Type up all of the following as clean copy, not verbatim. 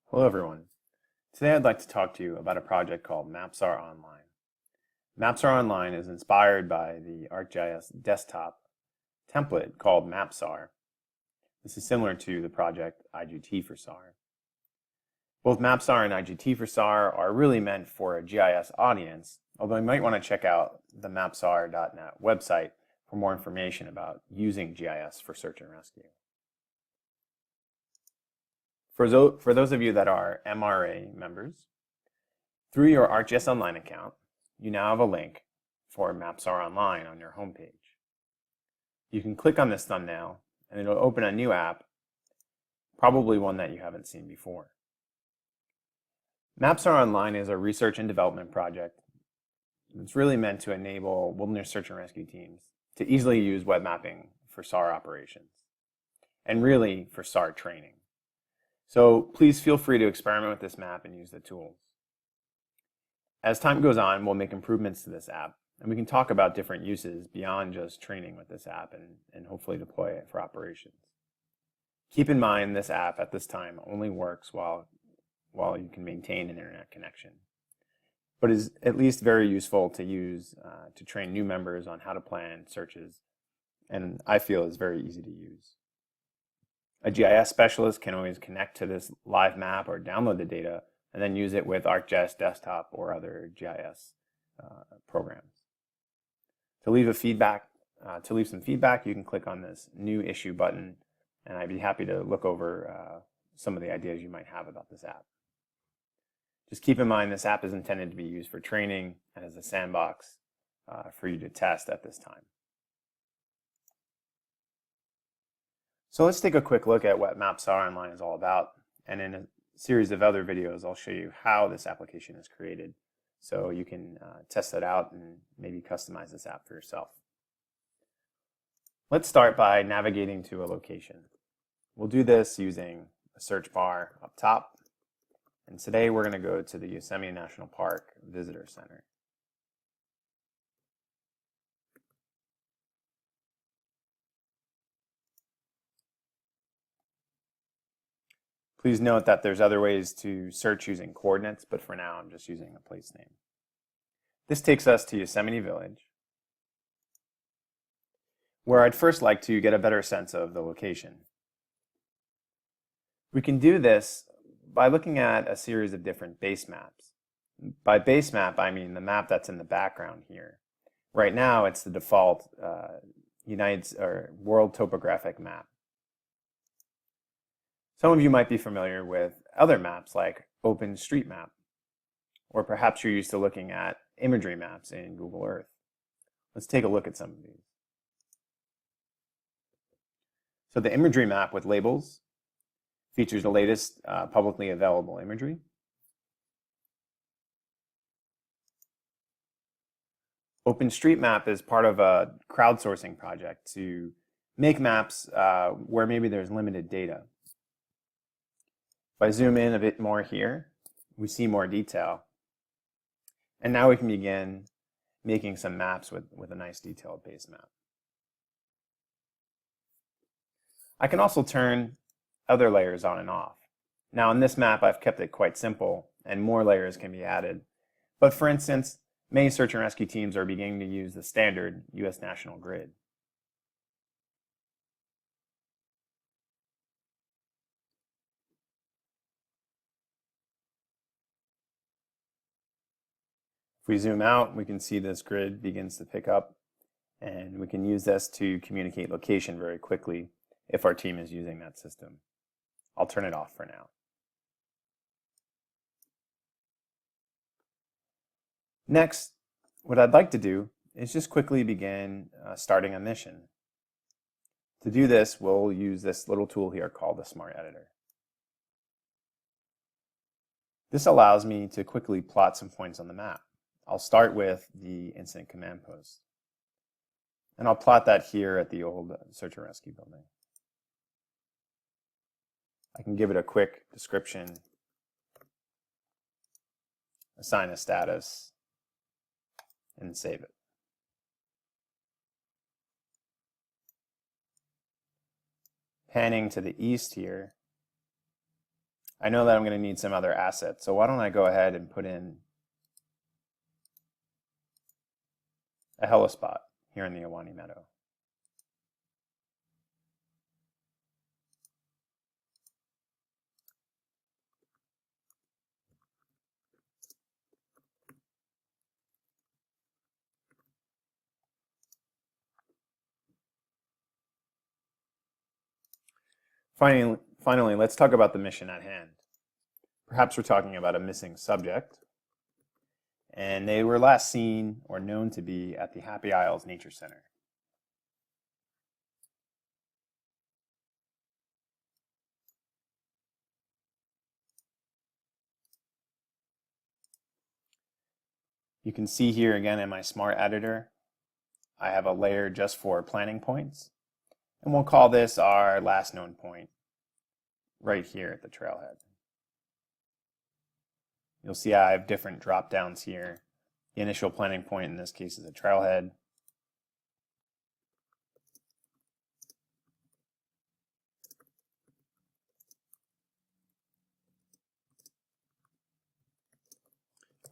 Hello everyone. Today I'd like to talk to you about a project called MapSAR Online. MapSAR Online is inspired by the ArcGIS desktop template called MapSAR. This is similar to the project IGT for SAR. Both MapSAR and IGT for SAR are really meant for a GIS audience, although you might want to check out the mapsar.net website for more information about using GIS for search and rescue. For those of you that are MRA members, through your ArcGIS Online account, you now have a link for MapSAR Online on your homepage. You can click on this thumbnail and it'll open a new app, probably one that you haven't seen before. MapSAR Online is a research and development project. It's really meant to enable wilderness search and rescue teams to easily use web mapping for SAR operations, and really for SAR training. So please feel free to experiment with this map and use the tools. As time goes on, we'll make improvements to this app, and we can talk about different uses beyond just training with this app and hopefully deploy it for operations. Keep in mind this app at this time only works while you can maintain an internet connection, but is at least very useful to use to train new members on how to plan searches, and I feel is very easy to use. A GIS specialist can always connect to this live map or download the data and then use it with ArcGIS Desktop or other GIS programs. To leave some feedback, you can click on this New Issue button, and I'd be happy to look over some of the ideas you might have about this app. Just keep in mind this app is intended to be used for training and as a sandbox for you to test at this time. So let's take a quick look at what MapSAR Online is all about, and in a series of other videos I'll show you how this application is created so you can test it out and maybe customize this app for yourself. Let's start by navigating to a location. We'll do this using a search bar up top, and today we're going to go to the Yosemite National Park Visitor Center. Please note that there's other ways to search using coordinates, but for now I'm just using a place name. This takes us to Yosemite Village, where I'd first like to get a better sense of the location. We can do this by looking at a series of different base maps. By base map, I mean the map that's in the background here. Right now it's the default World Topographic Map. Some of you might be familiar with other maps like OpenStreetMap, or perhaps you're used to looking at imagery maps in Google Earth. Let's take a look at some of these. So the imagery map with labels features the latest publicly available imagery. OpenStreetMap is part of a crowdsourcing project to make maps where maybe there's limited data. If I zoom in a bit more here, we see more detail. And now we can begin making some maps with a nice detailed base map. I can also turn other layers on and off. Now in this map, I've kept it quite simple and more layers can be added. But for instance, many search and rescue teams are beginning to use the standard US National Grid. If we zoom out, we can see this grid begins to pick up, and we can use this to communicate location very quickly if our team is using that system. I'll turn it off for now. Next, what I'd like to do is just quickly begin starting a mission. To do this, we'll use this little tool here called the Smart Editor. This allows me to quickly plot some points on the map. I'll start with the incident command post, and I'll plot that here at the old search and rescue building. I can give it a quick description, assign a status, and save it. Panning to the east here, I know that I'm going to need some other assets, so why don't I go ahead and put in a helispot here in the Awani Meadow. Finally, let's talk about the mission at hand. Perhaps we're talking about a missing subject, and they were last seen or known to be at the Happy Isles Nature Center. You can see here again in my Smart Editor, I have a layer just for planning points, and we'll call this our last known point right here at the trailhead. You'll see I have different drop downs here. The initial planning point in this case is a trailhead.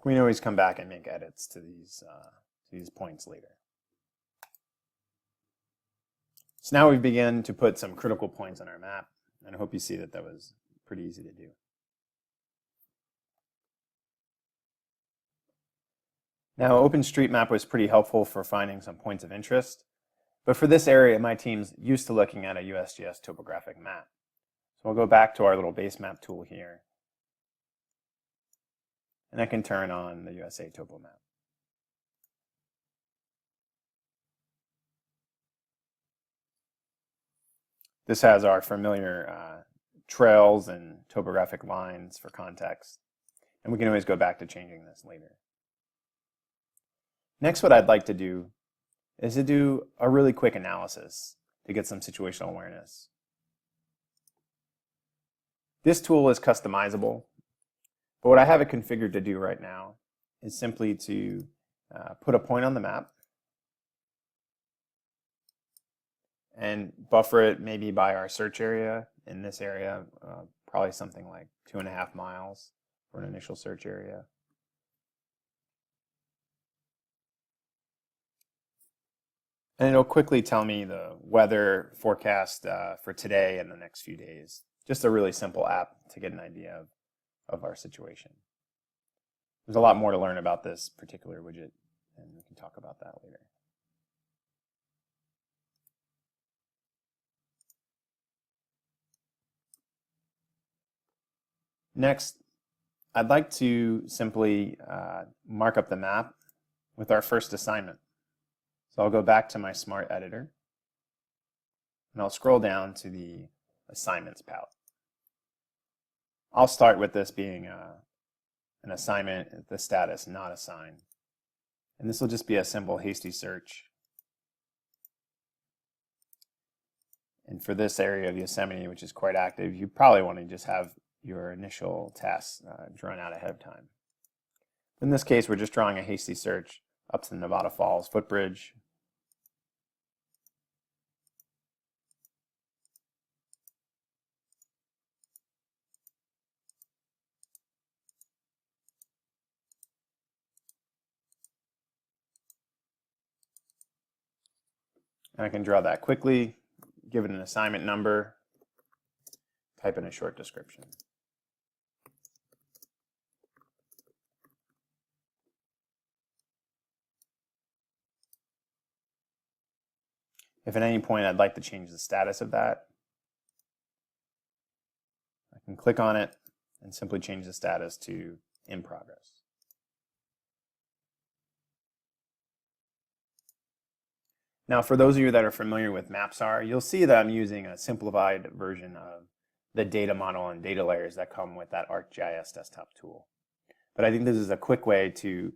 We can always come back and make edits to these points later. So now we've begun to put some critical points on our map, and I hope you see that that was pretty easy to do. Now, OpenStreetMap was pretty helpful for finding some points of interest, but for this area, my team's used to looking at a USGS topographic map. So we'll go back to our little base map tool here, and I can turn on the USA Topo Map. This has our familiar trails and topographic lines for context, and we can always go back to changing this later. Next, what I'd like to do is to do a really quick analysis to get some situational awareness. This tool is customizable, but what I have it configured to do right now is simply to put a point on the map and buffer it maybe by our search area. In this area, probably something like 2.5 miles for an initial search area. And it'll quickly tell me the weather forecast for today and the next few days. Just a really simple app to get an idea of our situation. There's a lot more to learn about this particular widget, and we can talk about that later. Next, I'd like to simply mark up the map with our first assignment. So I'll go back to my Smart Editor, and I'll scroll down to the Assignments palette. I'll start with this being an assignment, the status not assigned. And this will just be a simple hasty search. And for this area of Yosemite, which is quite active, you probably want to just have your initial tasks drawn out ahead of time. In this case, we're just drawing a hasty search up to the Nevada Falls footbridge. And I can draw that quickly, give it an assignment number, type in a short description. If at any point I'd like to change the status of that, I can click on it and simply change the status to in progress. Now, for those of you that are familiar with MapSAR, you'll see that I'm using a simplified version of the data model and data layers that come with that ArcGIS desktop tool. But I think this is a quick way to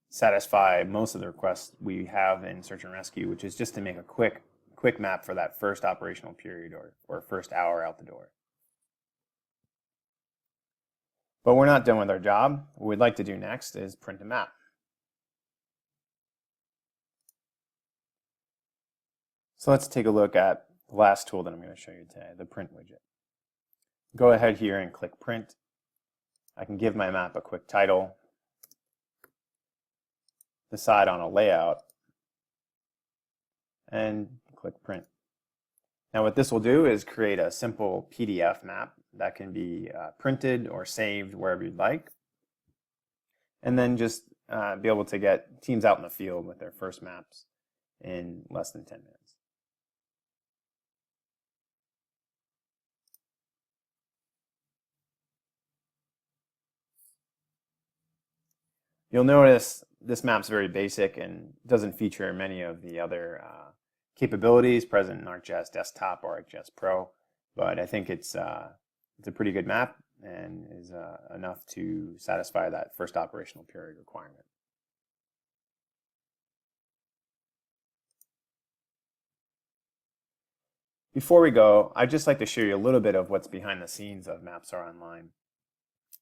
satisfy most of the requests we have in search and rescue, which is just to make a quick map for that first operational period or first hour out the door. But we're not done with our job. What we'd like to do next is print a map. So let's take a look at the last tool that I'm going to show you today, the print widget. Go ahead here and click print. I can give my map a quick title, decide on a layout, and click print. Now what this will do is create a simple PDF map that can be printed or saved wherever you'd like, and then just be able to get teams out in the field with their first maps in less than 10 minutes. You'll notice this map's very basic and doesn't feature many of the other capabilities present in ArcGIS Desktop or ArcGIS Pro, but I think it's a pretty good map and is enough to satisfy that first operational period requirement. Before we go, I'd just like to show you a little bit of what's behind the scenes of MapSAR Online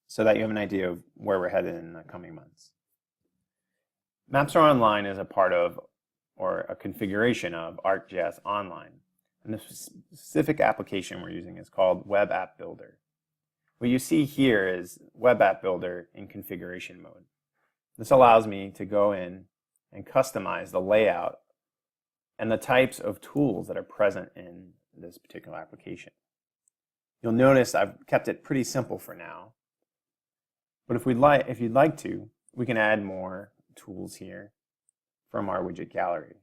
so that you have an idea of where we're headed in the coming months. MapSAR Online is a part of or a configuration of ArcGIS Online. And the specific application we're using is called Web App Builder. What you see here is Web App Builder in configuration mode. This allows me to go in and customize the layout and the types of tools that are present in this particular application. You'll notice I've kept it pretty simple for now, but if you'd like to, we can add more tools here from our widget gallery.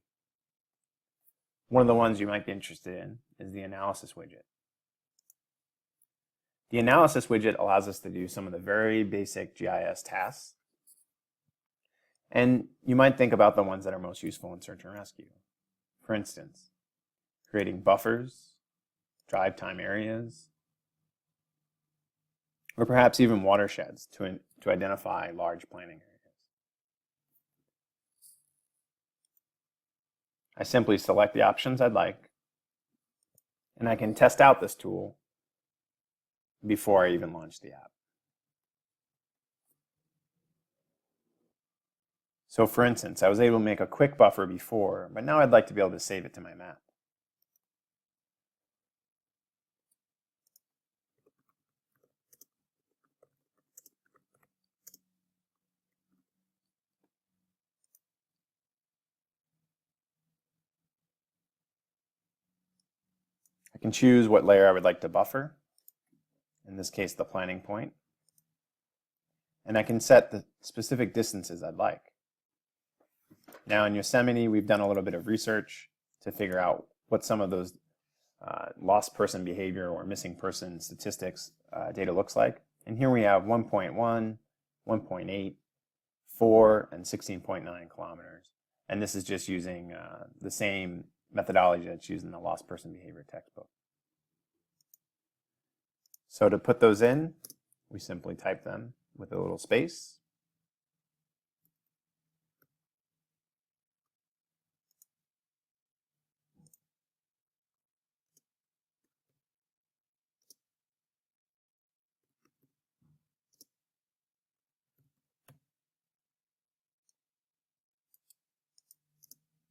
One of the ones you might be interested in is the analysis widget. The analysis widget allows us to do some of the very basic GIS tasks, and you might think about the ones that are most useful in search and rescue. For instance, creating buffers, drive time areas, or perhaps even watersheds to identify large planting areas. I simply select the options I'd like, and I can test out this tool before I even launch the app. So for instance, I was able to make a quick buffer before, but now I'd like to be able to save it to my map. I can choose what layer I would like to buffer, in this case the planning point, and I can set the specific distances I'd like. Now in Yosemite, we've done a little bit of research to figure out what some of those lost person behavior or missing person statistics data looks like. And here we have 1.1, 1.8, 4, and 16.9 kilometers. And this is just using the same methodology that's used in the lost person behavior textbook. So to put those in, we simply type them with a little space.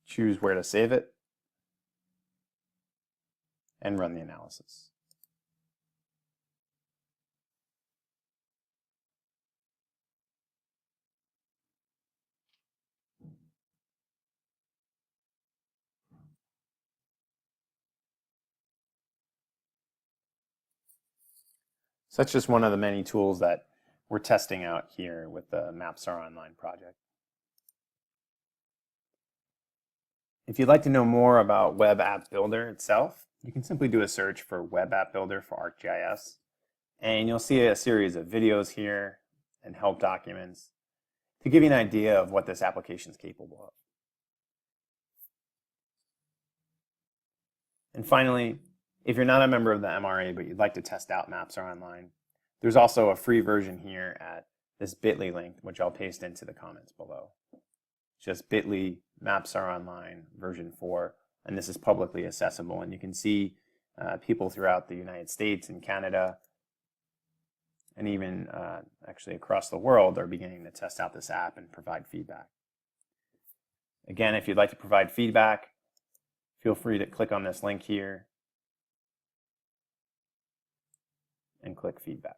Choose where to save it, and run the analysis. So that's just one of the many tools that we're testing out here with the MapSAR Online project. If you'd like to know more about Web App Builder itself, you can simply do a search for Web App Builder for ArcGIS, and you'll see a series of videos here and help documents to give you an idea of what this application is capable of. And finally, if you're not a member of the MRA but you'd like to test out MapSAR Online, there's also a free version here at this bit.ly link, which I'll paste into the comments below. Just bit.ly MapSAR Online version 4, and this is publicly accessible, and you can see people throughout the United States and Canada and even actually across the world are beginning to test out this app and provide feedback. Again, if you'd like to provide feedback, feel free to click on this link here and click Feedback.